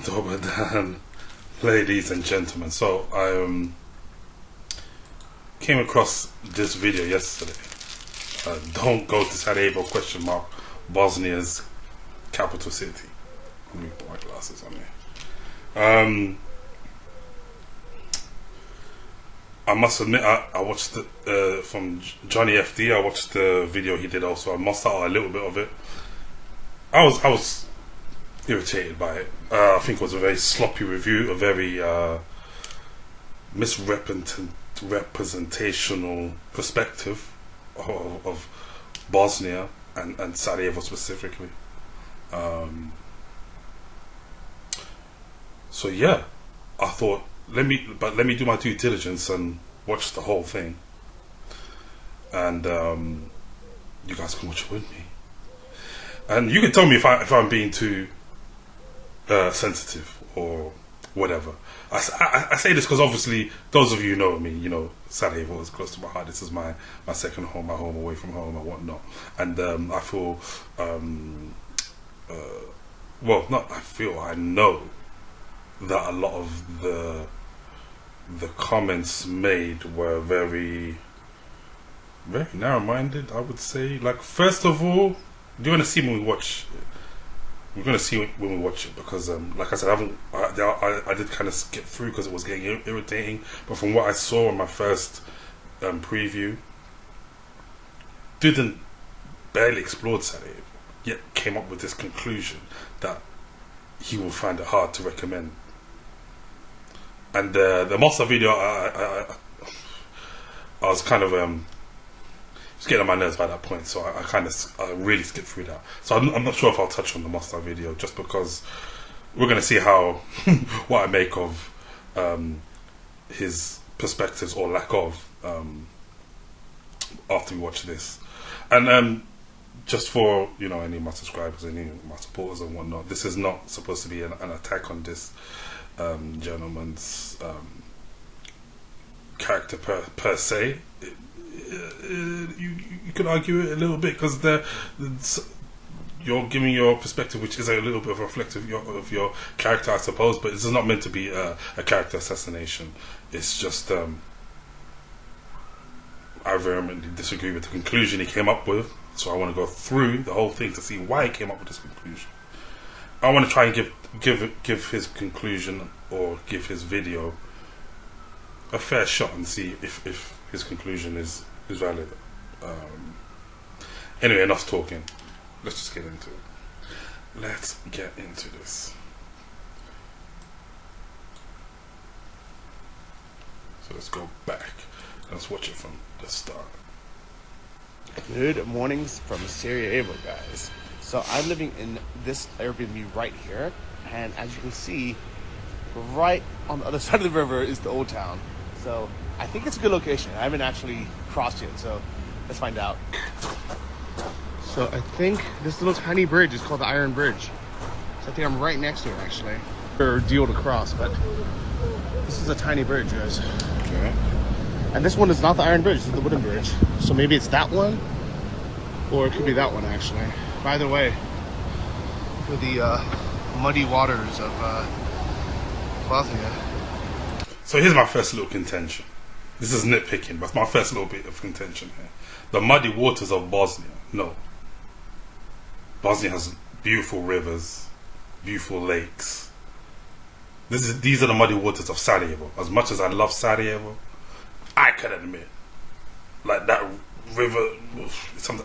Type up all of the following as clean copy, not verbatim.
Dober Dan, ladies and gentlemen. So I came across this video yesterday. Don't go to Sarajevo ? Bosnia's capital city. Let me put my glasses on here. I must admit, I watched the from Johnny FD. I watched the video he did also. I must out a little bit of it. I was irritated by it. I think it was a very sloppy review, a very misrepresentational perspective of Bosnia and Sarajevo specifically. So yeah, I thought let me do my due diligence and watch the whole thing, and you guys can watch it with me, and you can tell me if I'm being too sensitive or whatever. I say this because obviously those of you who know me, you know Sarajevo is close to my heart. This is my second home, my home away from home and whatnot. And I feel, I know that a lot of the comments made were very, very narrow-minded, I would say. Like, first of all, do you want to see when we watch it? We're going to see it when we watch it because, like I said, I did kind of skip through because it was getting irritating. But from what I saw in my first preview, barely explored Sarajevo, yet came up with this conclusion that he will find it hard to recommend. And the monster video, I was kind of just getting on my nerves by that point, so I really skipped through that. So I'm not sure if I'll touch on the Mostar video, just because we're going to see how what I make of his perspectives or lack of after we watch this. And just for any of my subscribers, any of my supporters and whatnot, this is not supposed to be an attack on this gentleman's character per se. You could argue it a little bit because you're giving your perspective, which is a little bit of reflective of your character, I suppose. But this is not meant to be a character assassination. It's just I vehemently disagree with the conclusion he came up with. So I want to go through the whole thing to see why he came up with this conclusion. I want to try and give his conclusion or give his video a fair shot and see if his conclusion is valid. Anyway, enough talking. Let's just get into it. Let's get into this. So let's go back. Let's watch it from the start. Good mornings from Sarajevo, guys. So I'm living in this Airbnb right here, and as you can see, right on the other side of the river is the old town. So I think it's a good location. I haven't actually crossed yet, so let's find out. So I think this little tiny bridge is called the Iron Bridge. So I think I'm right next to it, actually. Or deal to cross, but this is a tiny bridge, guys. Okay. And this one is not the Iron Bridge, this is the wooden bridge. So maybe it's that one, or it could be that one, actually. By the way, for the muddy waters of Bosnia. So here's my first little contention. This is nitpicking, but my first little bit of contention here. The muddy waters of Bosnia. No. Bosnia has beautiful rivers, beautiful lakes. These are the muddy waters of Sarajevo. As much as I love Sarajevo, I can admit, like, that river,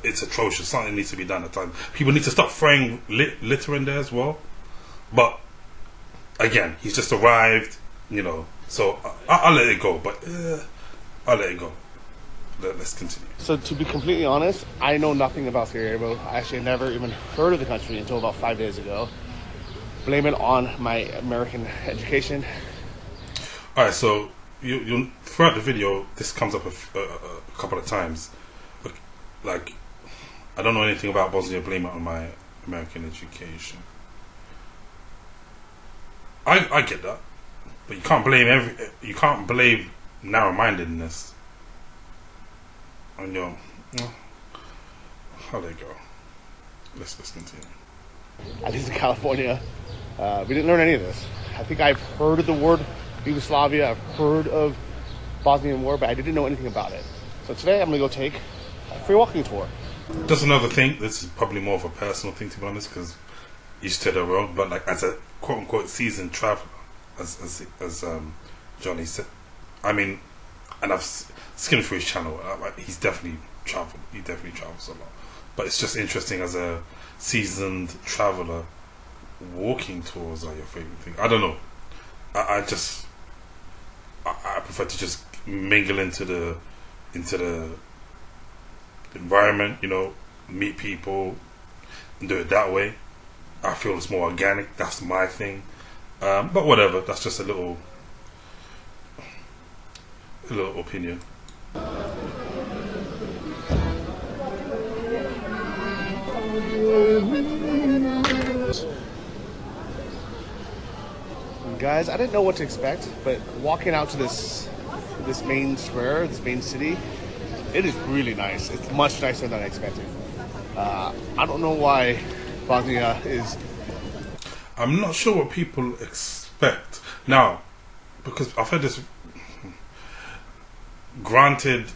it's atrocious. Something needs to be done at times. People need to stop throwing litter in there as well. But again, he's just arrived, so I'll let it go. But I'll let it go. Let's continue. So to be completely honest, I know nothing about Sarajevo. I actually never even heard of the country until about 5 days ago. Blame it on my American education. All right, so you throughout the video, this comes up a couple of times. Like, I don't know anything about Bosnia. Blame it on my American education. I get that, but you can't blame narrow-mindedness on your. How they go? Let's continue. At least in California, We didn't learn any of this. I think I've heard of the word Yugoslavia. I've heard of Bosnian War, but I didn't know anything about it. So today I'm going to go take a free walking tour. Just another thing. This is probably more of a personal thing, to be honest, because each to their own. But like as a quote unquote seasoned traveler, as Johnny said, I mean, and I've skimmed through his channel. He's definitely traveled. He definitely travels a lot. But it's just interesting as a seasoned traveler. Walking tours are your favorite thing. I don't know. I prefer to just mingle into the environment, you know, meet people and do it that way. I feel it's more organic. That's my thing. But whatever. That's just a little opinion. Guys, I didn't know what to expect, but walking out to this main square, this main city, it is really nice. It's much nicer than I expected. I don't know why Bosnia is... I'm not sure what people expect. Now, because I've heard this... Granted,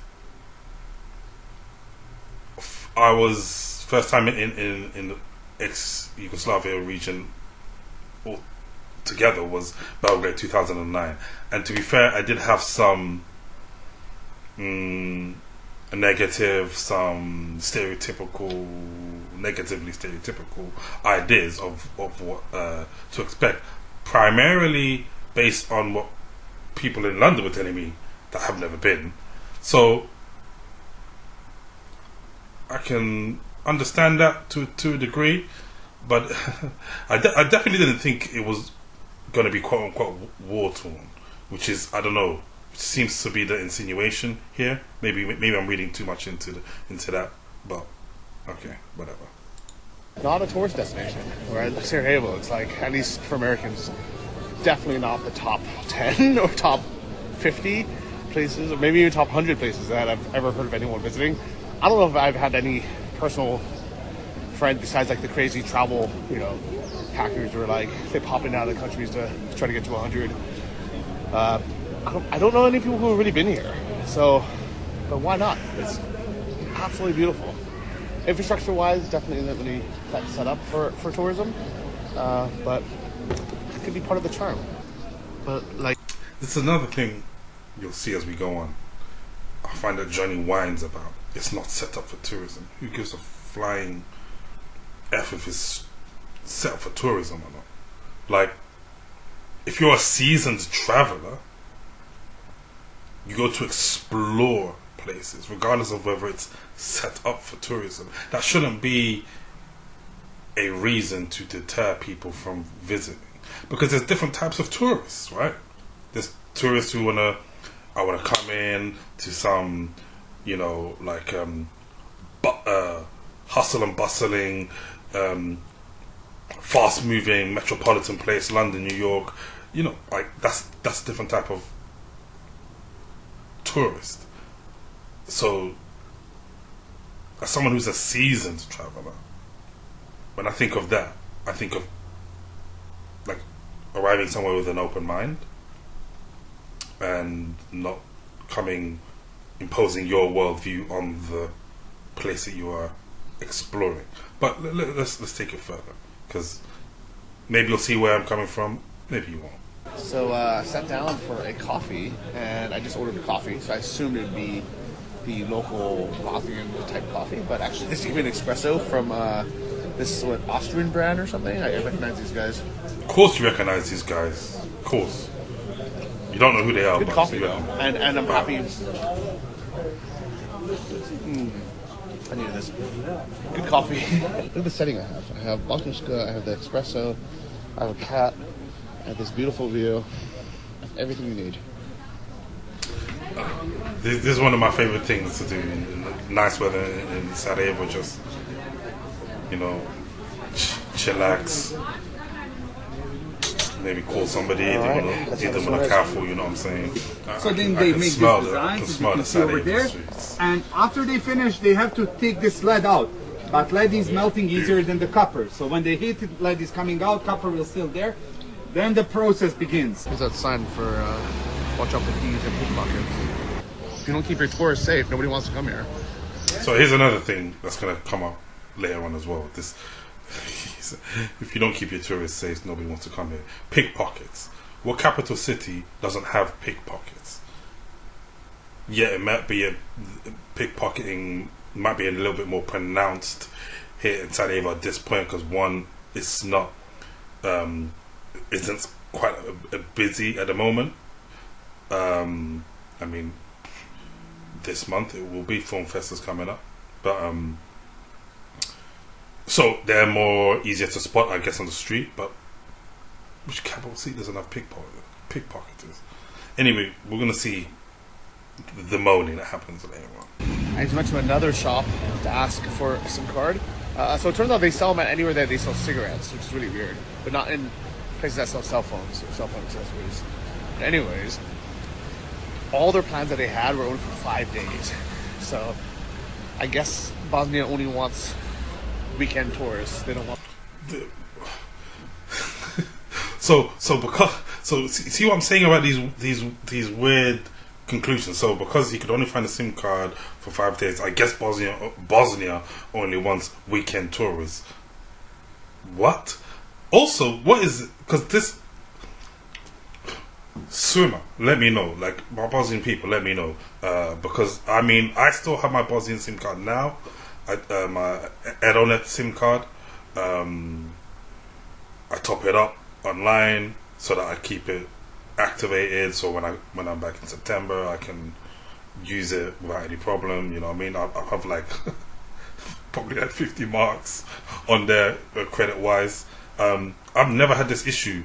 I was first time in the ex-Yugoslavia region together was Belgrade 2009, and to be fair, I did have some negatively stereotypical ideas of what to expect, primarily based on what people in London were telling me that have never been. So I can understand that to a degree, but I definitely didn't think it was going to be quote unquote war torn, which is, I don't know, seems to be the insinuation here. Maybe I'm reading too much into that, but okay, whatever. Not a tourist destination. Where Sarajevo, it's like, at least for Americans, definitely not the top 10 or top 50 places, or maybe even top 100 places that I've ever heard of anyone visiting. I don't know if I've had any personal friend besides like the crazy travel, you know, hackers who are like they pop in and out of the countries to try to get to 100. I don't know any people who have really been here, so but why not? It's absolutely beautiful. Infrastructure wise, definitely isn't really set up for tourism, but it could be part of the charm. But like, this is another thing you'll see as we go on. I find that Johnny whines about it's not set up for tourism. Who gives a flying F if it's set up for tourism or not? Like, if you're a seasoned traveler, you go to explore places, regardless of whether it's set up for tourism. That shouldn't be a reason to deter people from visiting, because there's different types of tourists, right? There's tourists who wanna come in to some, you know, like hustle and bustling, fast-moving metropolitan place, London, New York. You know, like that's a different type of tourist. So, as someone who's a seasoned traveler, when I think of that, I think of like arriving somewhere with an open mind and not imposing your worldview on the place that you are exploring. But let's take it further, because maybe you'll see where I'm coming from, maybe you won't. So I sat down for a coffee, and I just ordered a coffee, so I assumed it would be the local Bosnian type coffee, but actually this is an espresso from this Austrian brand or something. I recognize these guys. Of course you recognize these guys. Of course. You don't know who they are. Good coffee though, and I'm happy. I needed this. Good coffee. Look at the setting I have. I have Bosnia'S, I have the espresso, I have a cat, I have this beautiful view. I have everything you need. This is one of my favorite things to do in nice weather in Sarajevo. Just, you know, chillax. Maybe call somebody, hit them with a careful, you know what I'm saying? So then they make the designs, as you can see over there, and after they finish, they have to take this lead out. But lead is melting easier than the copper. So when the heat lead is coming out, copper will still there. Then the process begins. Here's that sign for watch out for thieves and pickpockets. If you don't keep your tourists safe, nobody wants to come here. So here's another thing that's going to come up later on as well. This, if you don't keep your tourists safe, nobody wants to come here. Pickpockets. What capital city doesn't have pickpockets? Yeah, it might be pickpocketing might be a little bit more pronounced here in Sarajevo at this point, because one, it's not isn't quite busy at the moment. I mean, this month it will be Film Fest is coming up, but so they're more easier to spot, I guess, on the street. But which capital city doesn't have pickpocketers? Anyway, we're gonna see the moaning that happens later on. I just went to another shop to ask for a SIM card. So it turns out they sell them at anywhere that they sell cigarettes, which is really weird, but not in places that sell cell phones or cell phone accessories. But anyways, all their plans that they had were only for 5 days. So I guess Bosnia only wants weekend tourists. They don't want. So see what I'm saying about these weird conclusions. So because he could only find a SIM card for 5 days, I guess Bosnia only wants weekend tourists. What? Also, what is it? Because this swimmer, let me know. Like, my Bosnian people, let me know. Because I mean, I still have my Bosnian SIM card now. My Aeronet SIM card. I top it up online so that I keep it activated. So when I'm back in September, I can use it without any problem. You know what I mean? I have like probably like 50 marks on there credit wise. I've never had this issue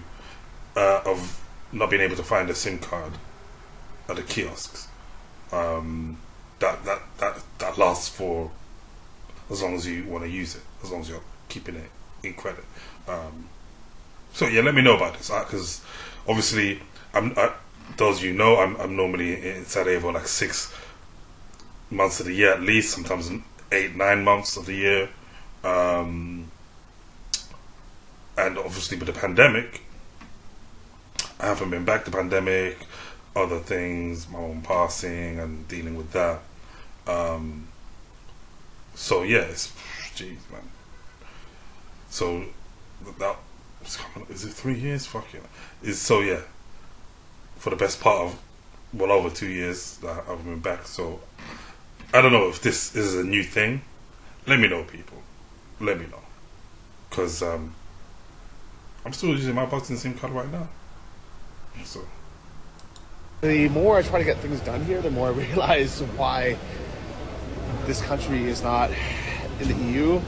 of not being able to find a SIM card at the kiosks. That lasts for as long as you want to use it, as long as you're keeping it in credit. So yeah, let me know about this, because obviously those of you know, I'm normally in Sarajevo like 6 months of the year at least, sometimes 8-9 months of the year. And obviously with the pandemic, I haven't been back. The pandemic, other things, my own passing and dealing with that. So yeah, jeez, man. So that is it 3 years? Fuck yeah. So yeah, for the best part of well over 2 years that I've been back. So I don't know if this is a new thing. Let me know, people. Let me know, because I'm still using my Boston SIM card right now. So the more I try to get things done here, the more I realize why this country is not in the EU,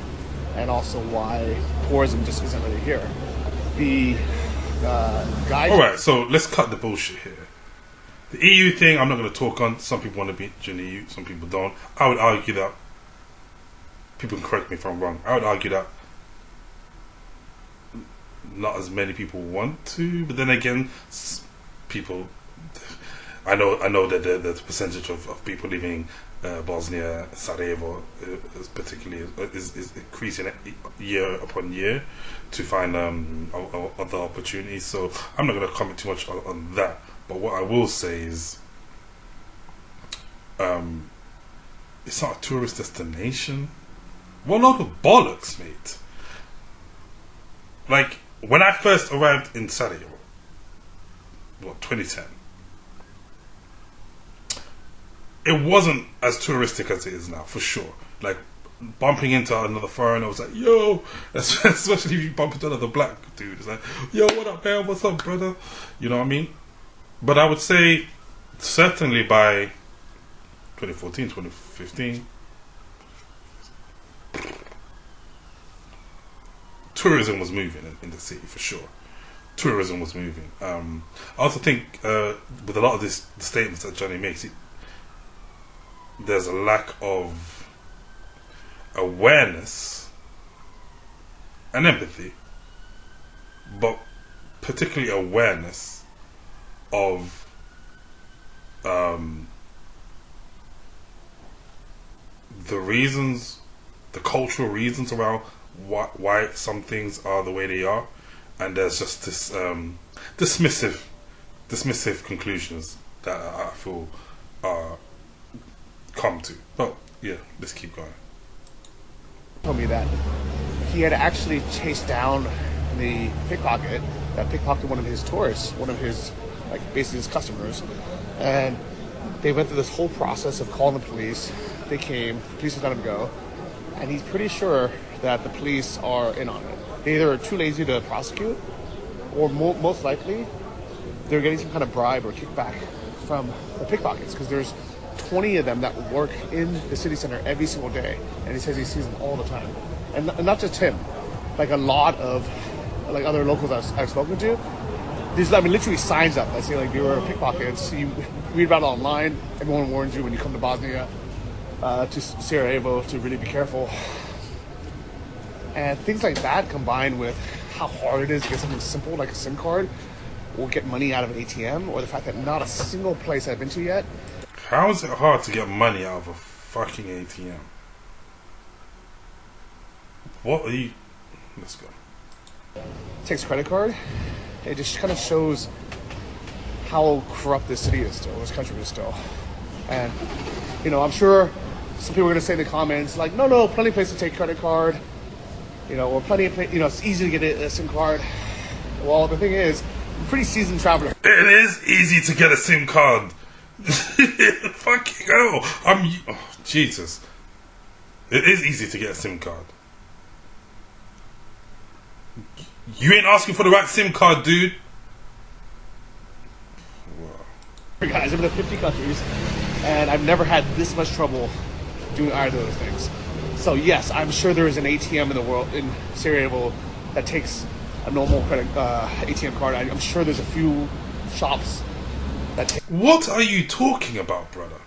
and also why tourism just isn't really here. The guide. All right, so let's cut the bullshit here. The EU thing, I'm not going to talk on. Some people want to be in the EU, some people don't. I would argue that, people can correct me if I'm wrong, I would argue that not as many people want to, but then again, people, I know that the percentage of people leaving Bosnia, Sarajevo, is particularly is increasing year upon year to find other opportunities. So I'm not going to comment too much on that. But what I will say is, it's not a tourist destination. What a load of bollocks, mate. Like, when I first arrived in Sarajevo, 2010, it wasn't as touristic as it is now, for sure. Like, bumping into another foreigner was like, yo, especially if you bump into another black dude, it's like, yo, what up, man, what's up, brother? You know what I mean? But I would say, certainly by 2014, 2015, tourism was moving in the city, for sure. Tourism was moving. I also think with a lot of the statements that Johnny makes, there's a lack of awareness and empathy, but particularly awareness of the reasons the cultural reasons around why some things are the way they are, and there's just this dismissive conclusions that I feel come to. But yeah, let's keep going. Told me that he had actually chased down the pickpocket that pickpocketed one of his tourists, one of his, like, basically his customers, and they went through this whole process of calling the police. They came, the police was letting him go, and he's pretty sure that the police are in on it. They either are too lazy to prosecute, or most likely they're getting some kind of bribe or kickback from the pickpockets, because there's 20 of them that work in the city center every single day, and he says he sees them all the time. And not just him, like a lot of like other locals I've spoken to. There's, I mean, literally signs up that say like beware of pickpockets. You read about it online. Everyone warns you when you come to Bosnia, to Sarajevo, to really be careful. And things like that, combined with how hard it is to get something simple like a SIM card, or get money out of an ATM, or the fact that not a single place I've been to yet. How is it hard to get money out of a fucking ATM? What are you... Let's go. Takes credit card. It just kind of shows how corrupt this city is still, this country is still. And, you know, I'm sure some people are going to say in the comments, like, no, plenty of places to take credit card, you know, or plenty of, you know, it's easy to get a SIM card. Well, the thing is, I'm a pretty seasoned traveler. It is easy to get a SIM card. Fucking hell. Oh, Jesus. It is easy to get a SIM card. You ain't asking for the right SIM card, dude. Wow. Guys, I've been to 50 countries, and I've never had this much trouble doing either of those things. So yes, I'm sure there is an ATM in the world, in Sarajevo, that takes a normal credit ATM card. I'm sure there's a few shops that take... What are you talking about, brother?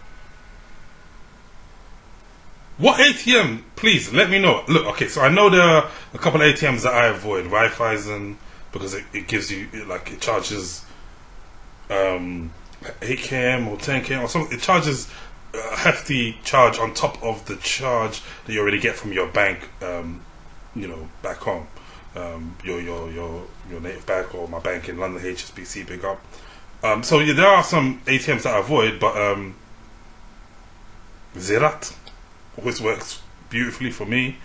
What ATM? Please, let me know. Look, okay, so I know there are a couple of ATMs that I avoid. Raiffeisen, because it gives you, it charges 8km or 10km or something. It charges a hefty charge on top of the charge that you already get from your bank, you know, back home. Your native bank, or my bank in London, HSBC, big up. So yeah, there are some ATMs that I avoid, but Ziraat always works beautifully for me.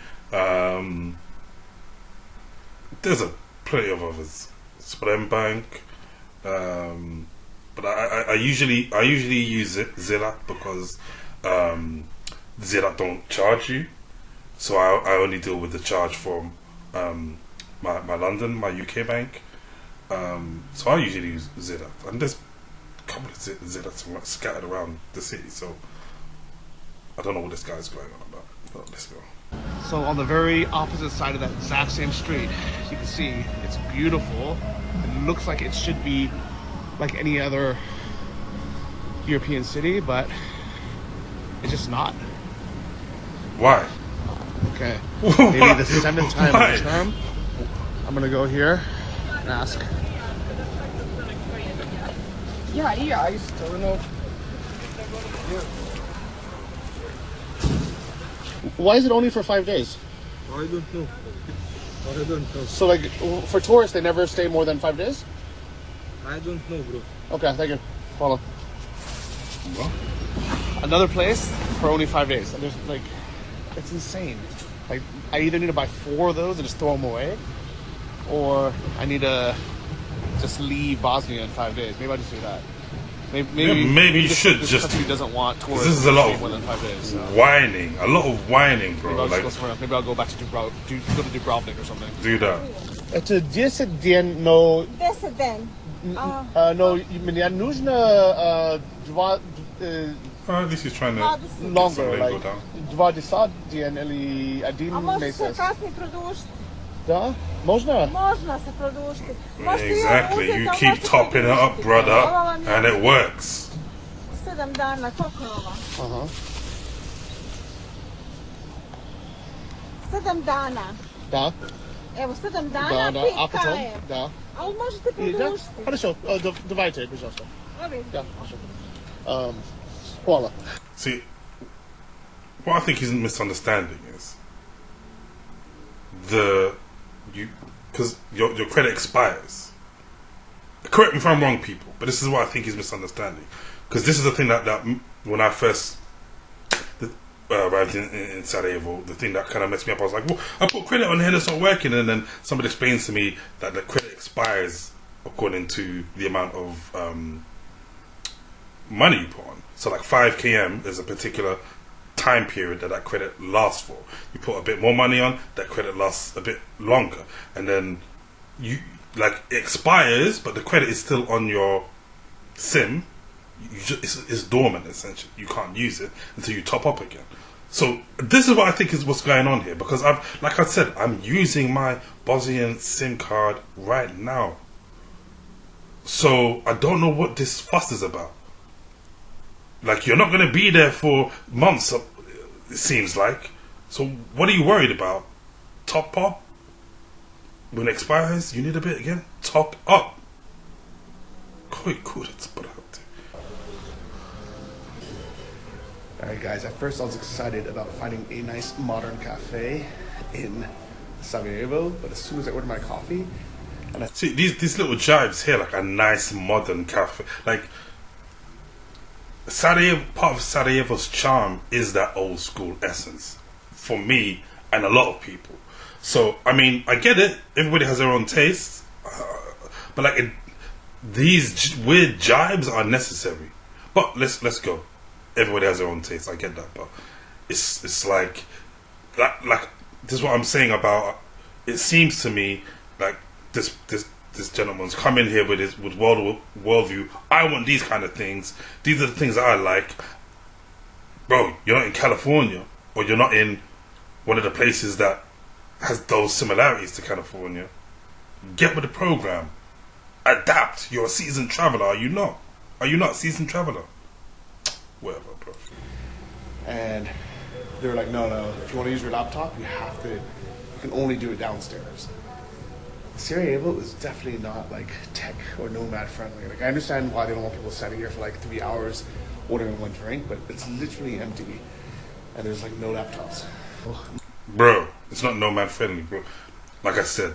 There's plenty of others. Sprembank, but I usually use Ziraat because Ziraat don't charge you, so I only deal with the charge from my London, my UK bank. So I usually use Ziraat, and there's a couple of Ziraats scattered around the city, so I don't know what this guy's going on about, but let's go. So on the very opposite side of that exact same street, you can see it's beautiful. It looks like it should be like any other European city, but it's just not. Why? Okay. Maybe the seventh time on the term. I'm gonna go here and ask. Yeah, I still know. Why is it only for 5 days? I don't know. I don't know. So, like, for tourists, they never stay more than 5 days? I don't know, bro. Okay, thank you. Follow. What? Another place for only 5 days. And there's, like, it's insane. Like, I either need to buy 4 of those and just throw them away, or I need to just leave Bosnia in 5 days. Maybe I'll just do that. Maybe you should this just... country doesn't want tourists. This is a lot more than 5 days. So. Whining. A lot of whining, bro. Maybe I'll just go somewhere else. Maybe I'll go back to go to Dubrovnik or something. Do that. Это 10 дней, но... 10 дней. Но мне нужно At least he's trying to... longer, go like down. 20 дней или 1 А можеш се месяц. kasnije produžiti? Да? Можно? Možno se produžiti. Exactly. You keep topping it up, brother, and it works. 7 dana, koliko je ova? Aha. 7 dana. Да. Evo, 7 Да, dana, да. 5 А потом? kaje. Да. Ali možete И, да? produžiti. Хорошо. Давайте, пожалуйста. Ovi. Да, хорошо. Hvala. See, what I think he's misunderstanding is because your credit expires. Correct me if I'm wrong, people, but this is what I think is misunderstanding. Because this is the thing that when I first arrived in Sarajevo, the thing that kind of messed me up, I was like, well, I put credit on here, that's not working, and then somebody explains to me that the credit expires according to the amount of money you put on. So like 5 km is a particular time period that credit lasts for. You put a bit more money on, that credit lasts a bit longer, and then it expires, but the credit is still on your SIM. It's dormant essentially. You can't use it until you top up again. So this is what I think is what's going on here, because like I said, I'm using my Bosnian SIM card right now. So I don't know what this fuss is about. Like, you're not going to be there for months, it seems like. So what are you worried about? Top up? When it expires, you need a bit again? Top up. Alright guys, at first I was excited about finding a nice modern cafe in Sarajevo, but as soon as I ordered my coffee, and see these little jibes here, like a nice modern cafe. Like, Sarajevo, part of Sarajevo's charm is that old school essence for me and a lot of people. So I mean, I get it. Everybody has their own taste, but like these weird jibes are necessary. But let's go. Everybody has their own taste. I get that, but it's like this is what I'm saying about. It seems to me like this gentleman's come in here with worldview. I want these kind of things. These are the things that I like. Bro, you're not in California, or you're not in one of the places that has those similarities to California. Get with the program. Adapt. You're a seasoned traveler, are you not? Are you not a seasoned traveler? Whatever, bro. And they were like, no, if you want to use your laptop, you can only do it downstairs. Sarajevo is definitely not like tech or nomad friendly. Like, I understand why they don't want people sitting here for like 3 hours ordering one drink, but it's literally empty and there's like no laptops. Bro, it's not nomad friendly, bro. Like I said,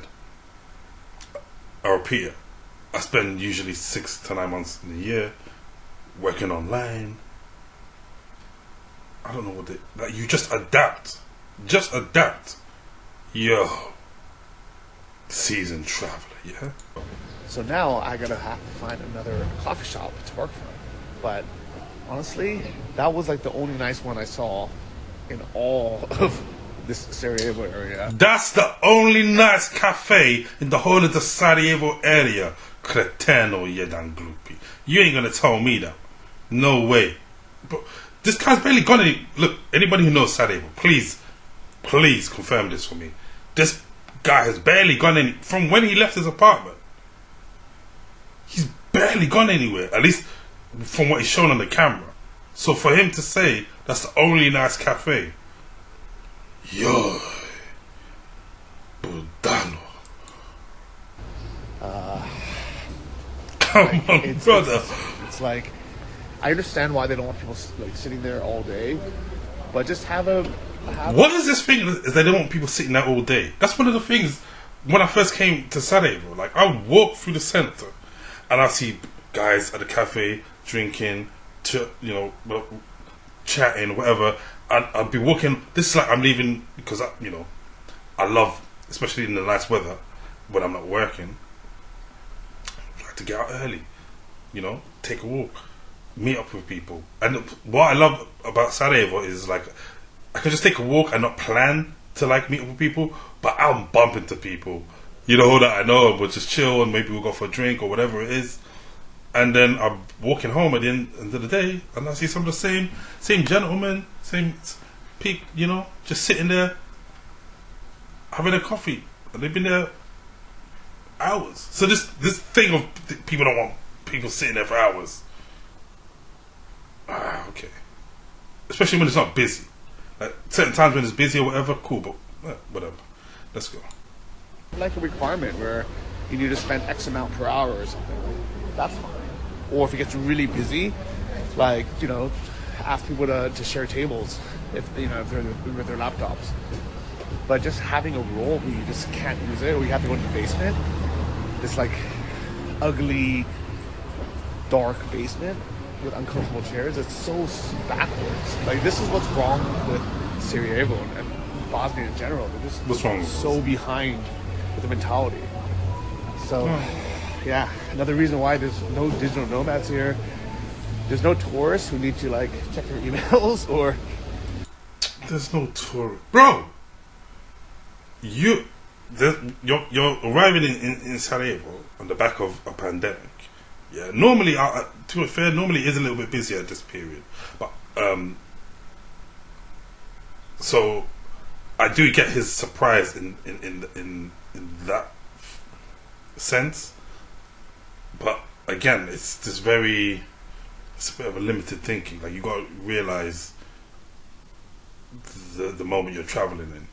I repeat it, I spend usually 6 to 9 months in a year working online. I don't know what like, you just adapt. Just adapt. Yo. Seasoned traveler, yeah? So now I gotta have to find another coffee shop to work from. But honestly, that was like the only nice one I saw in all of this Sarajevo area. That's the only nice cafe in the whole of the Sarajevo area. Creteno jedan glupi. You ain't gonna tell me that. No way. But this guy's barely gone any. Look, anybody who knows Sarajevo, please confirm this for me. This guy has barely gone any. From when he left his apartment, he's barely gone anywhere. At least from what he's shown on the camera. So for him to say that's the only nice cafe, yo, Budano. Come on, brother. It's like, I understand why they don't want people like sitting there all day, but just have a. What is this thing? Is they don't want people sitting there all day? That's one of the things. When I first came to Sarajevo, like, I would walk through the center, and I see guys at the cafe drinking, chatting, whatever. And I'd be walking. This is like I'm leaving because I love, especially in the nice weather when I'm not working. I like to get out early, take a walk, meet up with people. And what I love about Sarajevo is like, I can just take a walk and not plan to like meet up with people, but I'll bump into people, that I know, and we'll just chill and maybe we'll go for a drink or whatever it is. And then I'm walking home at the end of the day and I see some of the same gentlemen, same people, just sitting there having a coffee, and they've been there hours. So this thing of people don't want people sitting there for hours. Okay. Especially when it's not busy. Like, certain times when it's busy or whatever, cool, but whatever. Let's go. Like a requirement where you need to spend X amount per hour or something. That's fine. Or if it gets really busy, like, ask people to share tables if they're with their laptops. but just having a role where you just can't use it, or you have to go into the basement, this like ugly, dark basement with uncomfortable chairs. It's so backwards. Like, this is what's wrong with Sarajevo and Bosnia in general. They're just What's wrong with so behind with the mentality. So, yeah, another reason why there's no digital nomads here. There's no tourists who need to like check their emails or. There's no tour, bro. You're arriving in Sarajevo on the back of a pandemic. Yeah, normally, to be fair, normally it is a little bit busier at this period, but so I do get his surprise in that sense, but again, it's a bit of a limited thinking. Like, you got to realize the moment you're traveling in.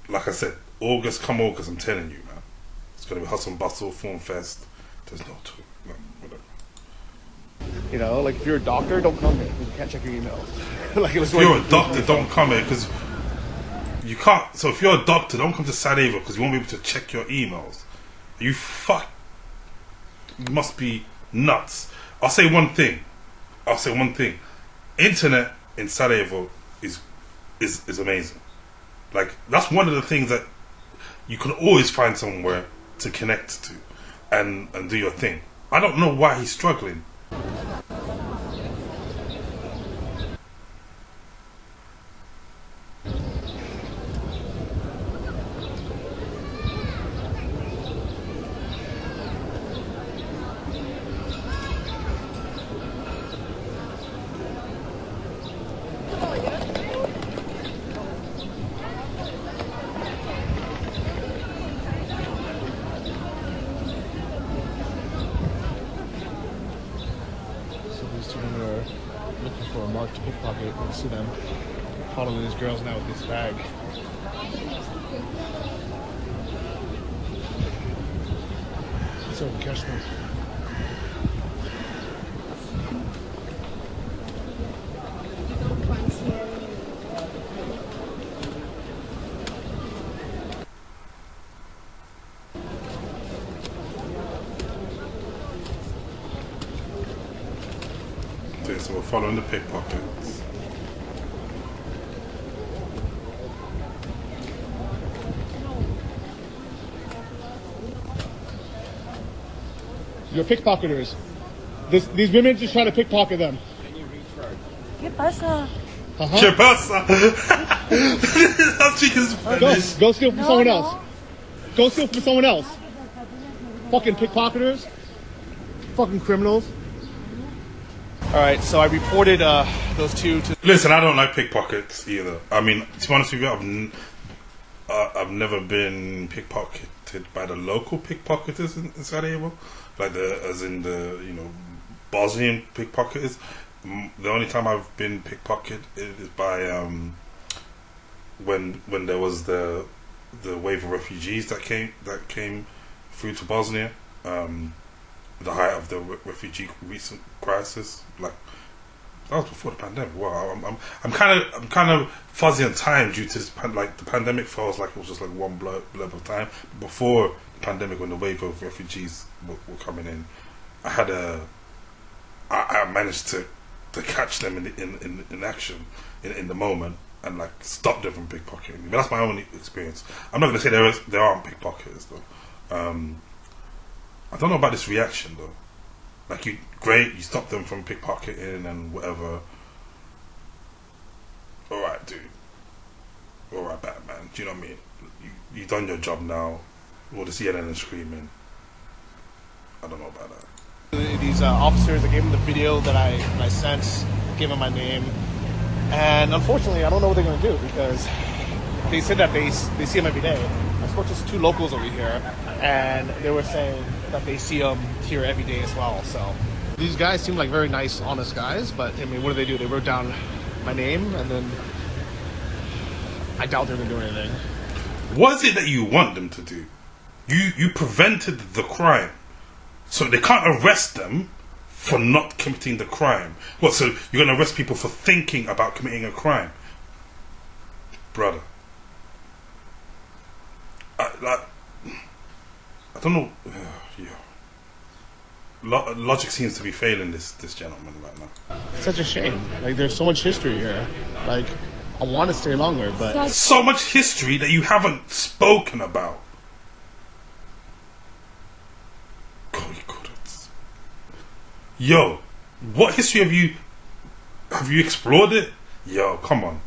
Like I said, August, I'm telling you, man, it's gonna be hustle and bustle, film fest. There's no tour. No, whatever. You know, like if you're a doctor, don't come here. You can't check your emails. Like, if you're a doctor, don't come here because you can't. So if you're a doctor, don't come to Sarajevo because you won't be able to check your emails. You must be nuts. I'll say one thing. Internet in Sarajevo is amazing. Like, that's one of the things that you can always find somewhere to connect to and do your thing. I don't know why he's struggling. Looking for a marked pickpocket. You can see them following these girls now with this bag. Let's over catch them. So we're following the pickpockets. You're pickpocketers. These women just trying to pickpocket them. ¿Qué pasa? ¿Qué pasa? That chick is Spanish. Go steal from someone else. Go steal from someone else. Fucking pickpocketers. Fucking criminals. Alright, so I reported those two to... Listen, I don't like pickpockets either. I mean, to be honest with you, I've never been pickpocketed by the local pickpocketers in Sarajevo, like the Bosnian pickpocketers. The only time I've been pickpocketed is by when there was the wave of refugees that came through to Bosnia. The height of the refugee recent crisis, like that was before the pandemic. Wow, I'm kind of fuzzy on time due to this the pandemic feels like it was just like one blurb of time. Before the pandemic, when the wave of refugees were coming in, I managed to catch them in action in the moment and like stop them from pickpocketing. But that's my own experience. I'm not gonna say there aren't pickpocketers though. I don't know about this reaction though. Like, you stop them from pickpocketing and whatever. Alright, dude. Alright, Batman. Do you know what I mean? You've done your job now. All the CNN and screaming. I don't know about that. These officers, I gave them the video that I sent, gave them my name, and unfortunately, I don't know what they're going to do because they said that they see him every day. I spoke to two locals over here, and they were saying that they see him here every day as well. So these guys seem like very nice, honest guys, but I mean, what do? They wrote down my name, and then I doubt they're going to do anything. What is it that you want them to do? You prevented the crime, so they can't arrest them for not committing the crime. What? So you're going to arrest people for thinking about committing a crime, brother? I don't know. Logic seems to be failing this gentleman right now. It's such a shame. Like, there's so much history here. Like, I want to stay longer, but So much history that you haven't spoken about. Yo, what history have you explored it? Yo, come on.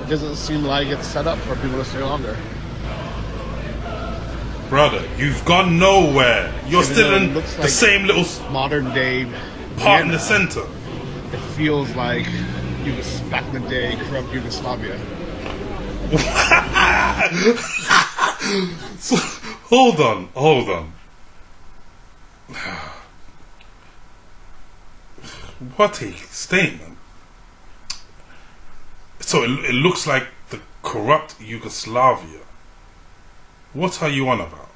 it doesn't seem like it's set up for people to stay longer. Brother, you've gone nowhere. You're Even still though it in looks the like same little modern day part in the Vienna, center. it feels like back in the day, corrupt Yugoslavia. So, hold on. What a statement. So it looks like the corrupt Yugoslavia. What are you on about?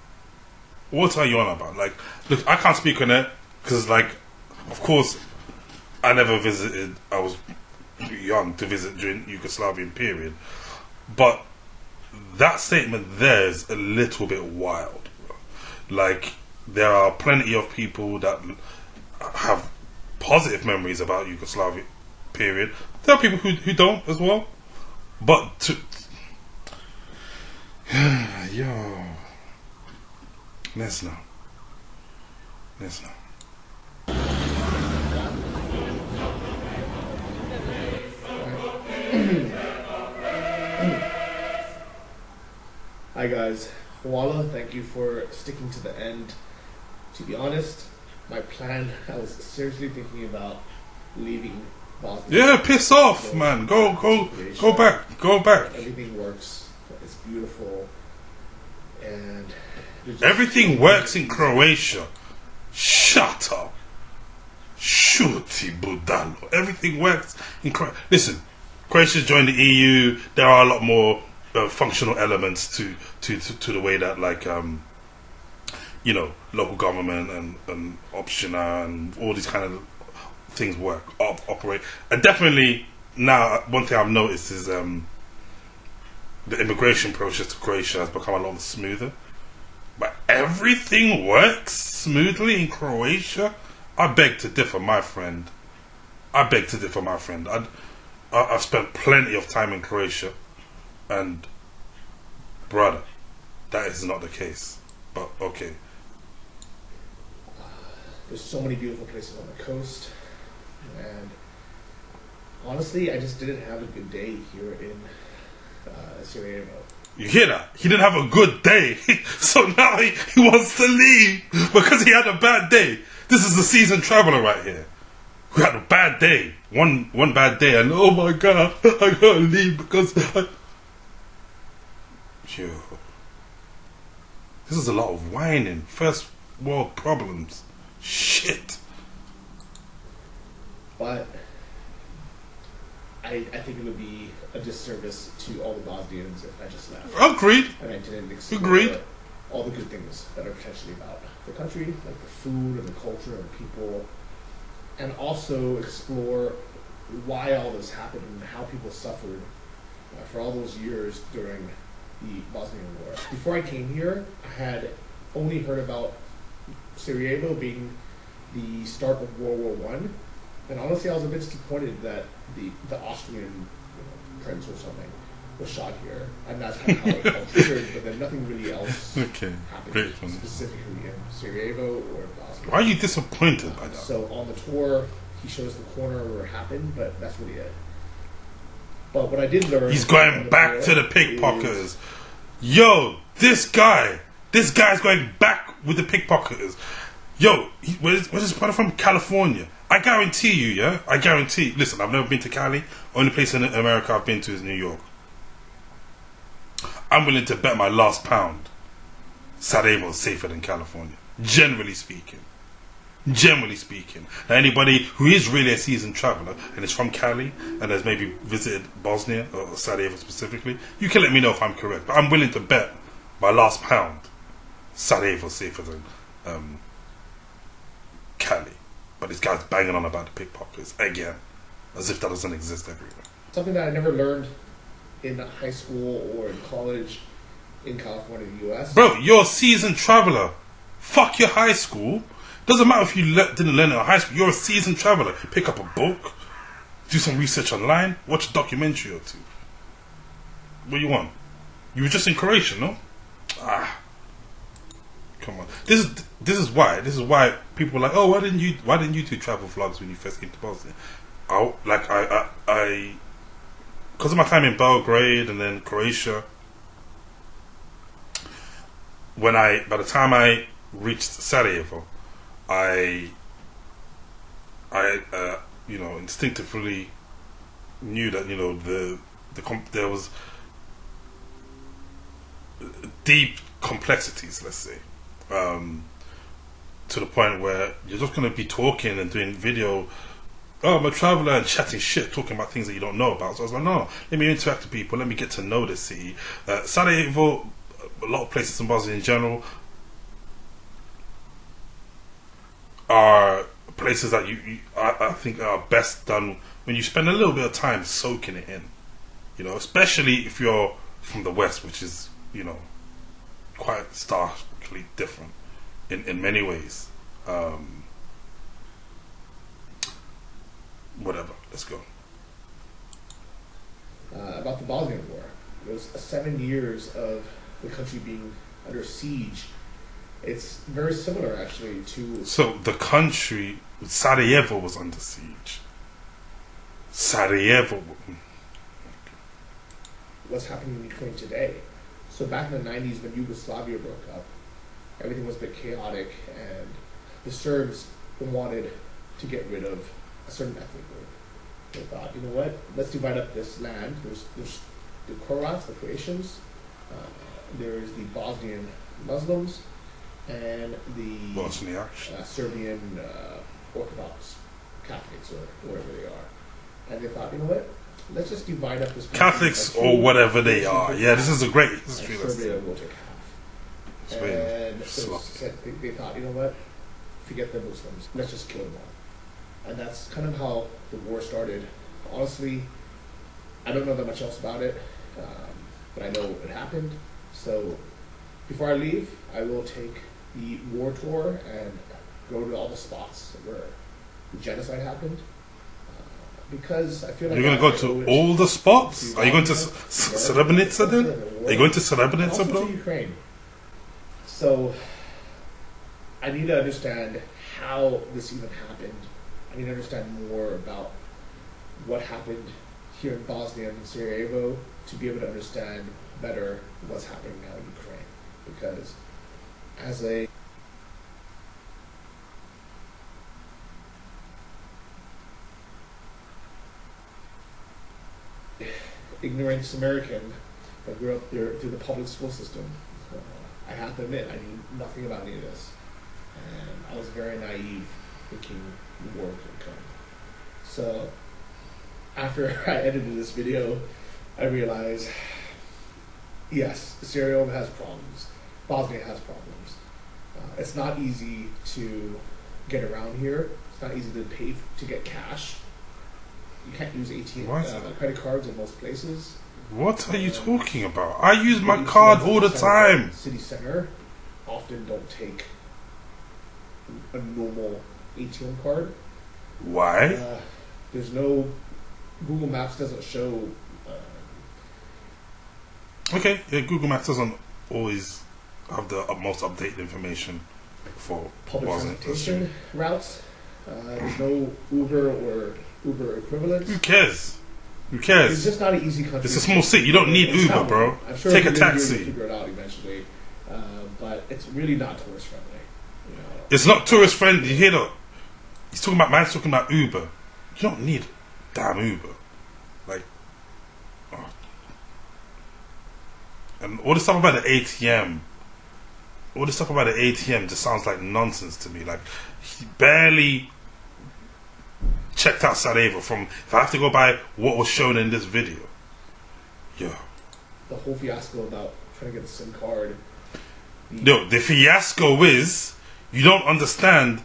Like, look, I can't speak on it because, like, of course, I never visited. I was young to visit during Yugoslavian period, but that statement there is a little bit wild. Like, there are plenty of people that have positive memories about Yugoslavia period. There are people who don't as well. But to yo, let's know. Hi guys, Walla, thank you for sticking to the end. To be honest, my plan, I was seriously thinking about leaving Bosnia. Yeah, piss off, man. Go back. Everything works. It's beautiful, and Everything works in Croatia. Shut up. Shuti budalo. Everything works in Croatia. Listen, Croatia joined the EU. There are a lot more functional elements to the way that, like, local government and optional and all these kind of things operate. And definitely now, one thing I've noticed is the immigration process to Croatia has become a lot smoother. But everything works smoothly in Croatia? I beg to differ, my friend. I've spent plenty of time in Croatia, and brother, that is not the case. But okay. There's so many beautiful places on the coast, and honestly, I just didn't have a good day here in Sarajevo. You hear that? He didn't have a good day, so now he wants to leave because he had a bad day. This is a seasoned traveler right here who had a bad day, one bad day, and oh my god, I gotta leave because Yo, this is a lot of whining. First world problems. Shit. But I think it would be a disservice to all the Bosnians if I just left. Agreed. And I didn't explore Agreed. all the good things that are potentially about the country, like the food and the culture and the people, and also explore why all this happened and how people suffered for all those years during the Bosnian War. Before I came here, I had only heard about Sarajevo being the start of World War One, and honestly, I was a bit disappointed that the Austrian prince or something was shot here, and that's kind of how it all triggered. But then nothing really else happened specifically in Sarajevo or Bosnia. Why are you disappointed by that? So on the tour, he shows the corner where it happened, but that's really it. But what I did learn, he's going back to the pickpocketers. Yo, this guy's going back with the pickpocketers. Yo, where's this brother from? California. I guarantee you, yeah? Listen, I've never been to Cali. Only place in America I've been to is New York. I'm willing to bet my last pound Sarajevo is safer than California. Generally speaking. Now, anybody who is really a seasoned traveller and is from Cali and has maybe visited Bosnia or Sarajevo specifically, you can let me know if I'm correct. But I'm willing to bet my last pound Sarajevo is safer than Cali. But this guy's banging on about the pickpockets again, as if that doesn't exist everywhere. Something that I never learned in high school or in college in California, the US. Bro, you're a seasoned traveler. Fuck your high school. Doesn't matter if you didn't learn it in high school. You're a seasoned traveler. Pick up a book, do some research online, watch a documentary or two. What do you want? You were just in Croatia, no? Ah, come on. This is why people are like, oh, why didn't you do travel vlogs when you first came to Bosnia? I because of my time in Belgrade and then Croatia. By the time I reached Sarajevo, I instinctively knew that there was deep complexities, let's say, to the point where you're just going to be talking and doing video. Oh, I'm a traveler and chatting shit, talking about things that you don't know about. So I was like, no, let me interact with people, let me get to know the city. Sarajevo, a lot of places in Bosnia in general, are places that I think are best done when you spend a little bit of time soaking it in. Especially if you're from the West, which is, quite starkly different in many ways. Whatever, let's go. About the Bosnian War. It was 7 years of the country being under siege. It's very similar, actually, to... So, the country, Sarajevo was under siege. Sarajevo... What's happening in Ukraine today? So back in the 90s when Yugoslavia broke up, everything was a bit chaotic, and the Serbs wanted to get rid of a certain ethnic group. They thought, you know what, let's divide up this land. There's the Croats, the Croatians, there's the Bosnian Muslims, and the BOSNIA'S. Serbian Orthodox Catholics, or wherever they are. And they thought, you know what, let's just divide up this country. Catholics or whatever they are. Yeah, this is a great history lesson. Serbia will take half. And so they thought, you know what, forget the Muslims, let's just kill them all. And that's kind of how the war started. Honestly, I don't know that much else about it, but I know it happened. So before I leave, I will take the war tour and go to all the spots where the genocide happened. Because I feel like you're going to go to all the spots? Are you going to Srebrenica then? Are you going to Srebrenica, bro? To Ukraine. So I need to understand how this even happened. I need to understand more about what happened here in Bosnia and Sarajevo to be able to understand better what's happening now in Ukraine. Because as a ignorant American that grew up there through the public school system, I have to admit I knew nothing about any of this, and I was very naive thinking the war would come. So after I edited this video, I realized, yes, Sarajevo has problems, Bosnia has problems. It's not easy to get around here. It's not easy to pay to get cash. You can't use ATM, credit cards in most places. What are you talking about? I use my card all the time. City center often don't take a normal ATM card. Why? There's no... Google Maps doesn't show... Okay, yeah, Google Maps doesn't always have the most updated information for public transportation routes. There's no Uber or Uber equivalent. Who cares? Who cares? It's just not an easy country. It's a small city. You don't need Uber, bro. I'm sure take a taxi. You'll figure it out eventually, but it's really not tourist friendly. It's not tourist friendly. You hear that? He's talking about man's talking about Uber. You don't need damn Uber. Like, oh. And all the stuff about the ATM. All the stuff about the ATM just sounds like nonsense to me. Like, he barely checked out Sarajevo from, if I have to go by what was shown in this video. Yeah. The whole fiasco about trying to get the SIM card. No, the fiasco is you don't understand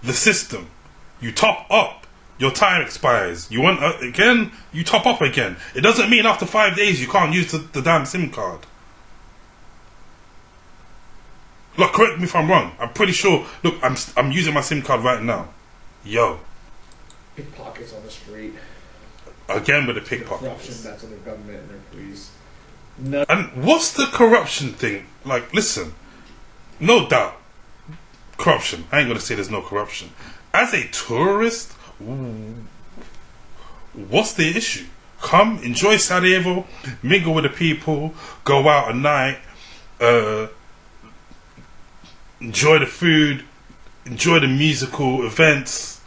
the system. You top up Your time expires. You want again, you top up again. It doesn't mean after 5 days you can't use the damn SIM card. Look, correct me if I'm wrong. I'm pretty sure. Look, I'm using my SIM card right now. Yo. Pickpockets on the street. Again with the Corruption pickpockets. that's in the government and their police. And what's the corruption thing? Like, listen, no doubt, corruption. I ain't gonna say there's no corruption. As a tourist, what's the issue? Come, enjoy Sarajevo, mingle with the people, go out at night, enjoy the food, enjoy the musical events.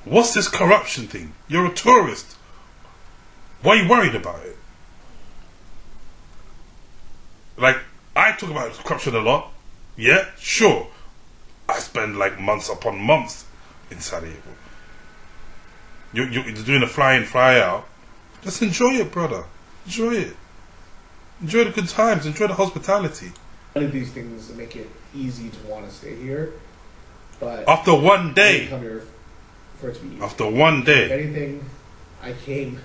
What's this corruption thing? You're a tourist. Why are you worried about it? Like, I talk about corruption a lot. Yeah, sure. I spend like months upon months in Sarajevo. You're doing a fly in, fly out. Just enjoy it, brother. Enjoy it. Enjoy the good times. Enjoy the hospitality. None of these things make it easy to want to stay here. But After one day. come here for it to be easy. After one If day. anything, I came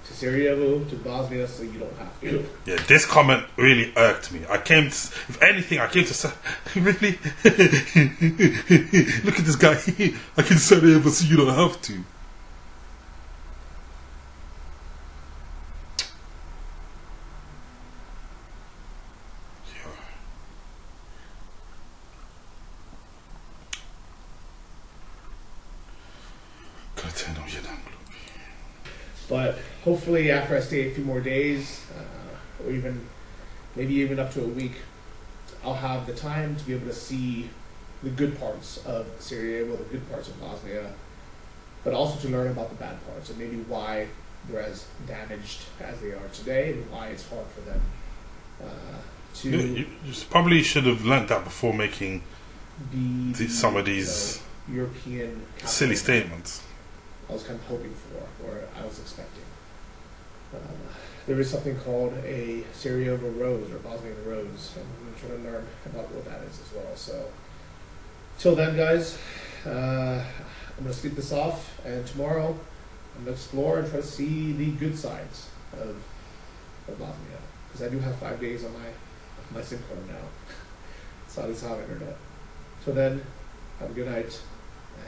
to Sarajevo, to Bosnia, so you don't have to. Yeah, this comment really irked me. If anything, I came to really? Look at this guy. I can Sarajevo so you don't have to. But hopefully, after I stay a few more days, or maybe even up to a week, I'll have the time to be able to see the good parts of Sarajevo, the good parts of Bosnia, but also to learn about the bad parts and maybe why they're as damaged as they are today and why it's hard for them to You probably should have learnt that before making be some of these European silly capital statements. I was kind of hoping for, or I was expecting. There is something called a Sarajevo Rose, or Bosnian Rose, and I'm trying to learn about what that is as well. So, till then, guys, I'm going to sleep this off, and tomorrow I'm going to explore and try to see the good sides of Bosnia. Because I do have 5 days on my SIM card now. So at least I have internet. Till then, have a good night,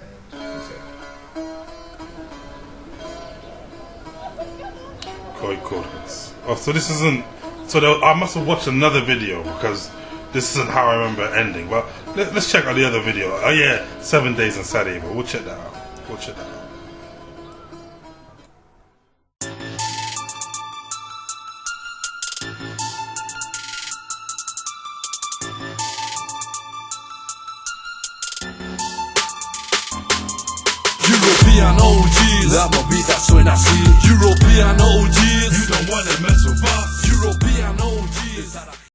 and be safe. Coordinates. Oh, so this isn't. So I must have watched another video because this isn't how I remember ending. But let's check out the other video. Oh yeah, 7 days in Sarajevo. We'll check that out. European OGs, la movida suena así. European OGs, you don't wanna mess with us. European OGs.